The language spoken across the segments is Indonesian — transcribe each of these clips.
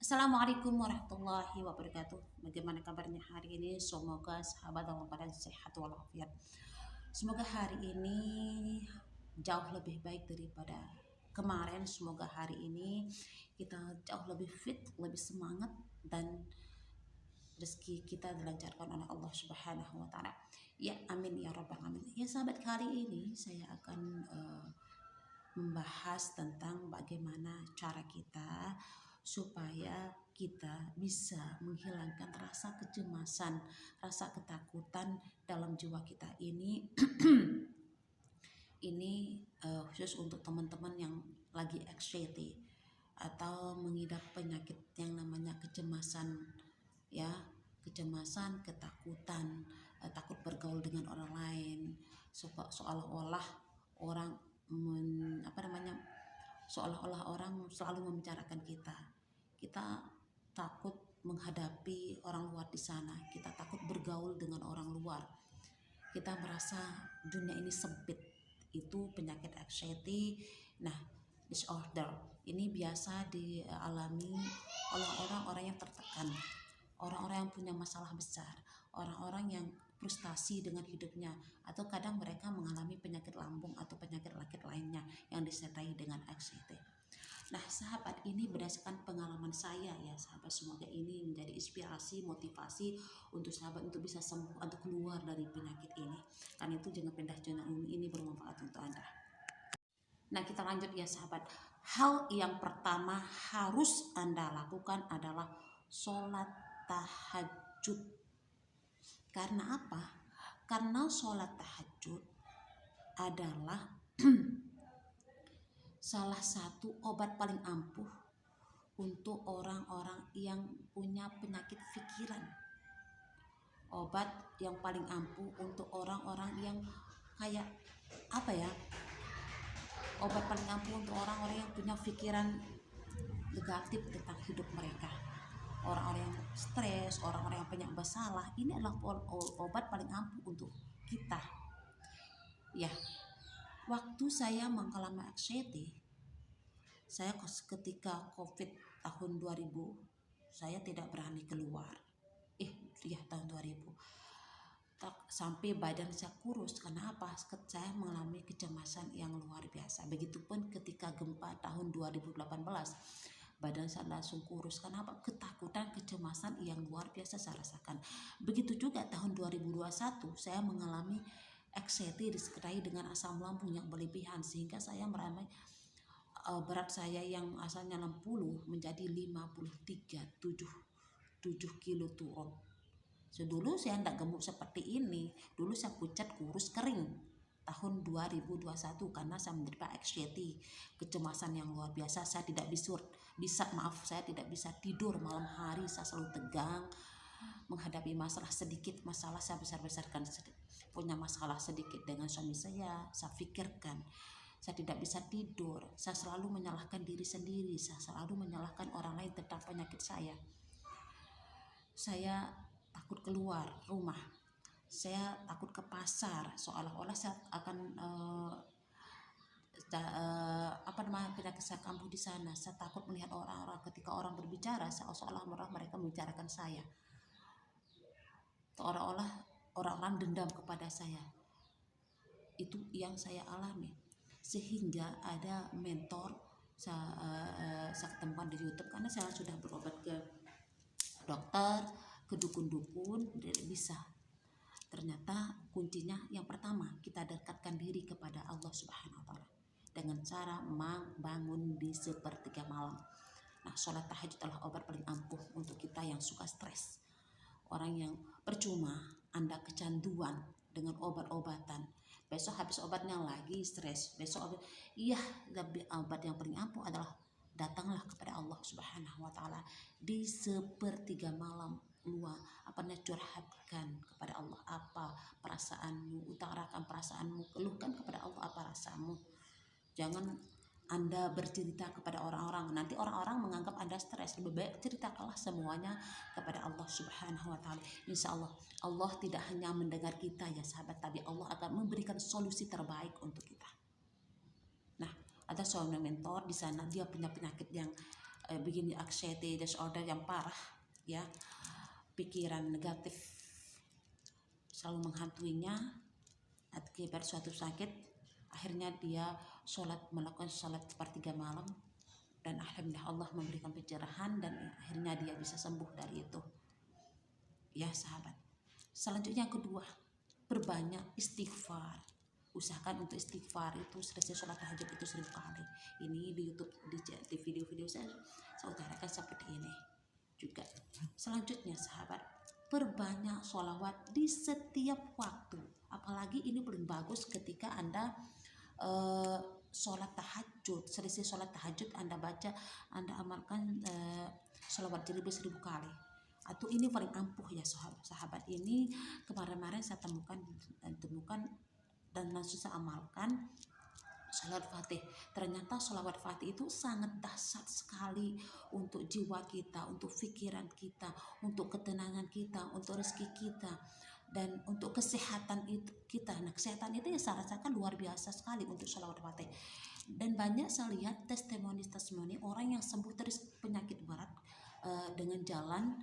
Assalamualaikum warahmatullahi wabarakatuh. Bagaimana kabarnya hari ini? Semoga sahabat dalam keadaan sehat walafiat. Semoga hari ini jauh lebih baik daripada kemarin. Semoga hari ini kita jauh lebih fit, lebih semangat, dan rezeki kita dilancarkan oleh Allah Subhanahu wa taala. Ya, amin ya rabbal alamin. Ya sahabat, kali ini saya akan membahas tentang bagaimana cara kita supaya kita bisa menghilangkan rasa kecemasan, rasa ketakutan dalam jiwa kita ini. Ini khusus untuk teman-teman yang lagi anxiety atau mengidap penyakit yang namanya kecemasan, ya, kecemasan, ketakutan, takut bergaul dengan orang lain, seolah-olah orang seolah-olah orang selalu membicarakan kita. Kita takut menghadapi orang luar di sana. Kita takut bergaul dengan orang luar. Kita merasa dunia ini sempit. Itu penyakit anxiety. Nah, disorder ini biasa dialami oleh orang-orang yang tertekan, orang-orang yang punya masalah besar, orang-orang yang frustasi dengan hidupnya, atau kadang mereka mengalami penyakit lambung atau penyakit lainnya yang disertai dengan anxiety. Nah sahabat, ini berdasarkan pengalaman saya ya sahabat, semoga ini menjadi inspirasi, motivasi untuk sahabat untuk bisa sembuh atau keluar dari penyakit ini. Karena itu jangan pindah channel ini bermanfaat untuk Anda. Nah kita lanjut ya sahabat. Hal yang pertama harus Anda lakukan adalah sholat tahajud. Karena apa? Karena sholat tahajud adalah salah satu obat paling ampuh untuk orang-orang yang punya penyakit pikiran. Obat yang paling ampuh untuk orang-orang yang kayak apa ya? Obat paling ampuh untuk orang-orang yang punya pikiran negatif tentang hidup mereka. Orang-orang yang stres, orang-orang yang punya masalah, ini adalah obat paling ampuh untuk kita. Ya, waktu saya mengalami anxiety, saya ketika COVID tahun 2000, saya tidak berani keluar. Tahun 2000. Sampai badan saya kurus. Karena apa? Saya mengalami kecemasan yang luar biasa. Begitupun ketika gempa tahun 2018, badan saya langsung kurus. Kenapa? Ketakutan, kecemasan yang luar biasa saya rasakan. Begitu juga tahun 2021, saya mengalami anxiety disertai dengan asam lambung yang berlebihan, sehingga saya mengalami berat saya yang asalnya 60 menjadi 53, 7 kilo turun. Dulu saya tidak gemuk seperti ini. Dulu saya pucat, kurus, kering. Tahun 2021 karena saya menderita anxiety, kecemasan yang luar biasa. Saya tidak saya tidak bisa tidur malam hari. Saya selalu tegang menghadapi masalah sedikit. Masalah saya besar-besarkan. Punya masalah sedikit dengan suami saya pikirkan. Saya tidak bisa tidur. Saya selalu menyalahkan diri sendiri. Saya selalu menyalahkan orang lain tentang penyakit saya. Saya takut keluar rumah, saya takut ke pasar, seolah-olah saya akan penyakit saya kambuh di sana. Saya takut melihat orang-orang, ketika orang berbicara seolah-olah mereka membicarakan saya, seolah-olah orang-orang dendam kepada saya. Itu yang saya alami, sehingga ada mentor saya ketemukan di YouTube, karena saya sudah berobat ke dokter, ke dukun-dukun, tidak bisa. Ternyata kuncinya yang pertama, kita dekatkan diri kepada Allah Subhanahu wa taala dengan cara bangun di sepertiga malam. Nah, sholat tahajud adalah obat paling ampuh untuk kita yang suka stres. Orang yang percuma Anda kecanduan dengan obat-obatan. Besok habis obatnya lagi stres. Obat yang paling ampuh adalah datanglah kepada Allah Subhanahu wa taala di sepertiga malam, curhatkan kepada Allah apa perasaanmu, utarakan perasaanmu, keluhkan kepada Allah apa rasamu. Jangan Anda bercerita kepada orang-orang, nanti orang-orang menganggap Anda stres. Lebih baik ceritakanlah semuanya kepada Allah Subhanahu wa taala. Insya Allah, Allah tidak hanya mendengar kita ya sahabat, tapi Allah akan memberikan solusi terbaik untuk kita. Nah, ada seorang mentor di sana, dia punya penyakit yang begini anxiety disorder yang parah ya, pikiran negatif selalu menghantuinya akibat suatu sakit. Akhirnya dia melakukan sholat sepertiga malam, dan alhamdulillah Allah memberikan pencerahan dan akhirnya dia bisa sembuh dari itu ya sahabat. Selanjutnya yang kedua, perbanyak istighfar. Usahakan untuk istighfar itu selesai sholat tahajud itu 1000 kali. Ini di YouTube, di video-video saya utarakan seperti ini juga. Selanjutnya sahabat, perbanyak sholawat di setiap waktu. Apalagi ini paling bagus ketika Anda sholat tahajud. Selesai sholat tahajud Anda amalkan sholawat 1000 kali. Atau ini paling ampuh ya sahabat. Ini kemarin saya temukan dan langsung saya amalkan sholawat fatih. Ternyata sholawat fatih itu sangat dahsyat sekali untuk jiwa kita, untuk pikiran kita, untuk ketenangan kita, untuk rezeki kita, dan untuk kesehatan kita. Nah, kesehatan itu ya saya rasakan luar biasa sekali untuk sholawat fatih. Dan banyak saya lihat testimoni orang yang sembuh dari penyakit berat dengan jalan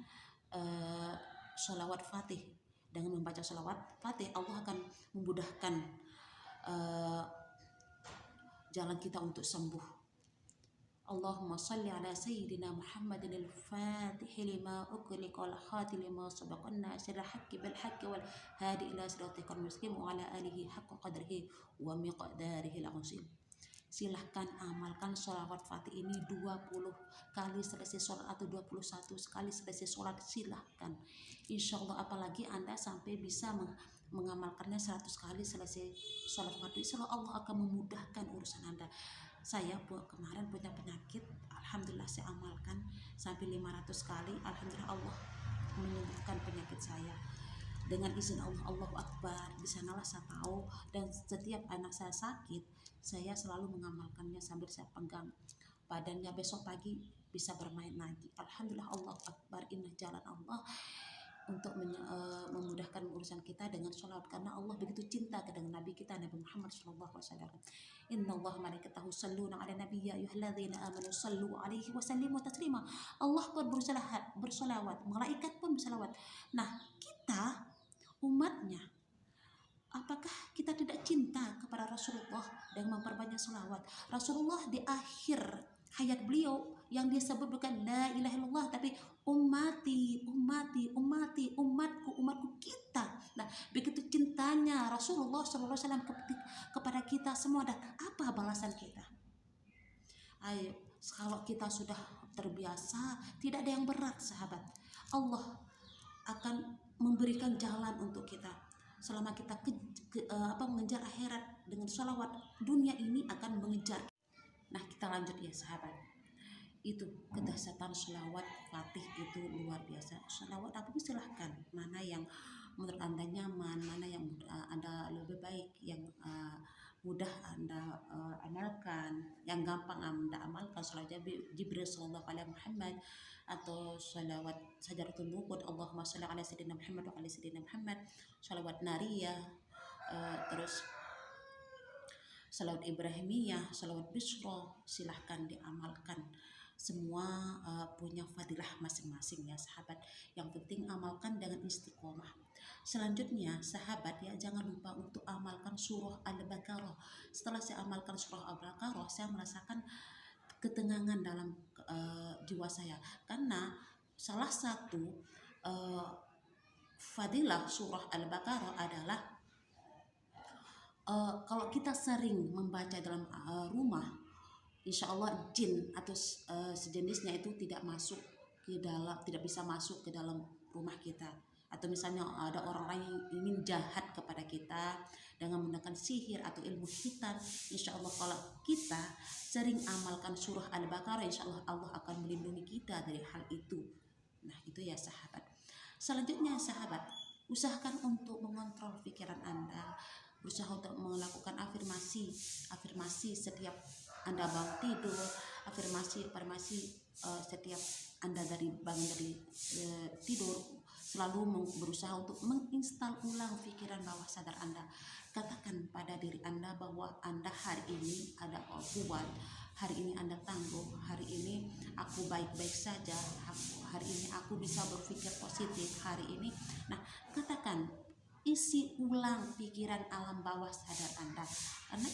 sholawat fatih. Dengan membaca sholawat fatih, Allah akan memudahkan jalan kita untuk sembuh. Allahumma salli ala sayyidina Muhammadin al-Fatih lima ughliqa wal khatim lima sabaqa nasiril haqqi bil haqqi wal hadi ila siratikal mustaqim wa ala alihi haqqa qadrihi wa miqdarihi al-azim. Silahkan amalkan sholawat fatih ini 20 kali selesai sholat atau 21 kali selesai sholat, silahkan. Insya Allah, apalagi Anda sampai bisa mengamalkannya 100 kali selesai sholat fatih, insya Allah akan memudahkan urusan Anda. Saya kemarin punya penyakit, alhamdulillah saya amalkan sampai 500 kali, alhamdulillah Allah menyembuhkan penyakit saya. Dengan izin Allah, Allahu Akbar. Di sanalah saya tahu, dan setiap anak saya sakit, saya selalu mengamalkannya sambil saya pegang badannya, besok pagi bisa bermain lagi. Alhamdulillah, Allahu Akbar. Ini jalan Allah untuk memudahkan urusan kita dengan sholawat, karena Allah begitu cinta dengan Nabi kita Nabi Muhammad SAW. Inna Allah malaikatahu salluna ala nabiyya ayyuhalladzina amanu sallu alaihi wa sallimu taslima. Allah pun bersolawat, malaikat pun bersolawat. Nah, kita umatnya, apakah kita tidak cinta kepada Rasulullah dengan memperbanyak sholawat? Rasulullah di akhir hayat beliau yang dia sebut bukan la ilaha illallah, tapi ummati, umatku kita. Nah, begitu cintanya Rasulullah SAW kepada kita semua, dan apa balasan kita? Ayo, kalau kita sudah terbiasa, tidak ada yang berat sahabat. Allah akan memberikan jalan untuk kita. Selama kita mengejar akhirat dengan sholawat, dunia ini akan mengejar. Nah, kita lanjut ya sahabat. Itu kedahsyatan sholawat fatih itu luar biasa. Sholawat apapun silahkan, mana yang menurut Anda nyaman, mana yang Anda lebih baik, yang mudah Anda amalkan, yang gampang Anda amalkan. Sholawat Jibril sallallahu alaihi Muhammad, atau sholawat Sajaratul Nuqud, Allahumma sholli ala sayyidina Muhammad wa ala sayyidina Muhammad, sholawat Nariyah, terus sholawat Ibrahimiyah, sholawat Bisra, silahkan diamalkan. Semua punya fadilah masing-masing ya sahabat. Yang penting amalkan dengan istiqomah. Selanjutnya sahabat ya, jangan lupa untuk amalkan surah Al-Baqarah. Setelah saya amalkan surah Al-Baqarah, saya merasakan ketenangan dalam jiwa saya, karena salah satu fadilah surah Al-Baqarah adalah kalau kita sering membaca dalam rumah, insya Allah jin atau sejenisnya itu tidak bisa masuk ke dalam rumah kita. Atau misalnya ada orang-orang yang ingin jahat kepada kita dengan menggunakan sihir atau ilmu hitam, insya Allah kalau kita sering amalkan surah Al-Baqarah, insya Allah Allah akan melindungi kita dari hal itu. Nah, itu ya sahabat. Selanjutnya sahabat, usahakan untuk mengontrol pikiran Anda, berusaha untuk melakukan afirmasi setiap Anda bangun tidur, afirmasi setiap Anda bangun dari tidur. Selalu berusaha untuk menginstal ulang pikiran bawah sadar Anda. Katakan pada diri Anda bahwa Anda hari ini ada kuat, hari ini Anda tangguh, hari ini aku baik-baik saja, hari ini aku bisa berpikir positif hari ini. Nah, katakan, isi ulang pikiran alam bawah sadar Anda, karena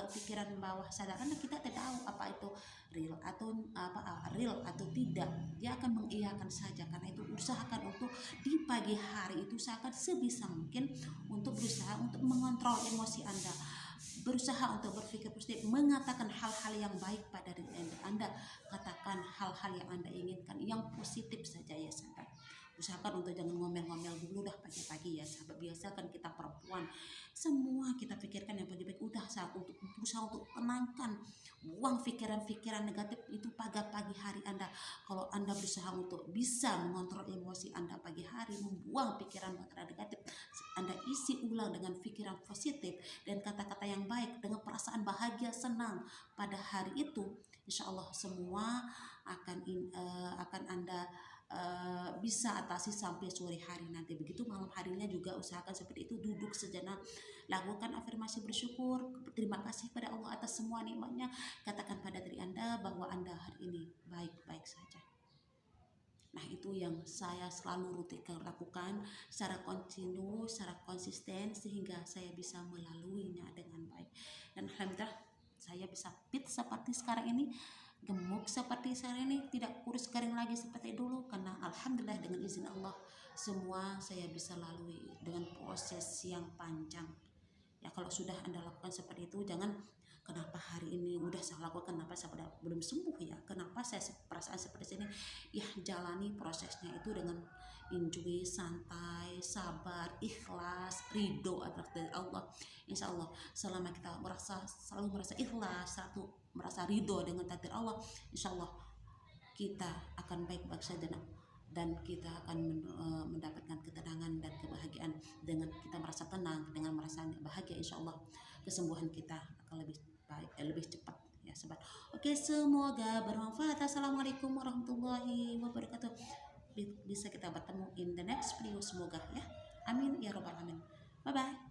pikiran bawah sadar Anda kita tidak tahu apa itu real atau tidak. Dia akan mengiyakan saja. Karena itu usahakan untuk di pagi hari itu usahakan sebisa mungkin untuk berusaha untuk mengontrol emosi Anda, berusaha untuk berpikir positif, mengatakan hal-hal yang baik pada diri Anda, katakan hal-hal yang Anda inginkan yang positif saja ya sahabat. Usahakan untuk jangan ngomel-ngomel dulu dah pagi-pagi ya sahabat. Biasakan kita perempuan semua kita pikirkan yang pagi-pagi, udah saat untuk berusaha untuk tenangkan, buang pikiran-pikiran negatif itu pada pagi hari Anda. Kalau Anda berusaha untuk bisa mengontrol emosi Anda pagi hari, membuang pikiran negatif, Anda isi ulang dengan pikiran positif dan kata-kata yang baik dengan perasaan bahagia senang pada hari itu, insya Allah semua akan Anda bisa atasi sampai sore hari nanti. Begitu malam harinya juga usahakan seperti itu, duduk sejenak, lakukan afirmasi bersyukur, terima kasih pada Allah atas semua nikmatnya, katakan pada diri Anda bahwa Anda hari ini baik-baik saja. Nah, itu yang saya selalu rutin lakukan secara kontinu, secara konsisten, sehingga saya bisa melaluinya dengan baik. Dan alhamdulillah saya bisa fit seperti sekarang ini, gemuk seperti sekarang ini, tidak kurus kering lagi seperti dulu, karena alhamdulillah dengan izin Allah semua saya bisa lalui dengan proses yang panjang. Ya, kalau sudah Anda lakukan seperti itu, jangan kenapa hari ini udah saya lakukan, kenapa saya belum sembuh ya, kenapa saya perasaan seperti ini. Ya, jalani prosesnya itu dengan enjoy, santai, sabar, ikhlas, ridho atas dari Allah. Insya Allah selama kita selalu merasa ikhlas, merasa ridho dengan takdir Allah, insya Allah kita akan baik-baik saja dan kita akan mendapatkan ketenangan dan kebahagiaan. Dengan kita merasa tenang, dengan merasa bahagia, insya Allah kesembuhan kita akan lebih baik, lebih cepat ya sobat. Oke, semoga bermanfaat. Assalamualaikum warahmatullahi wabarakatuh. Bisa kita bertemu in the next video semoga ya. Amin ya robbal alamin. Bye bye.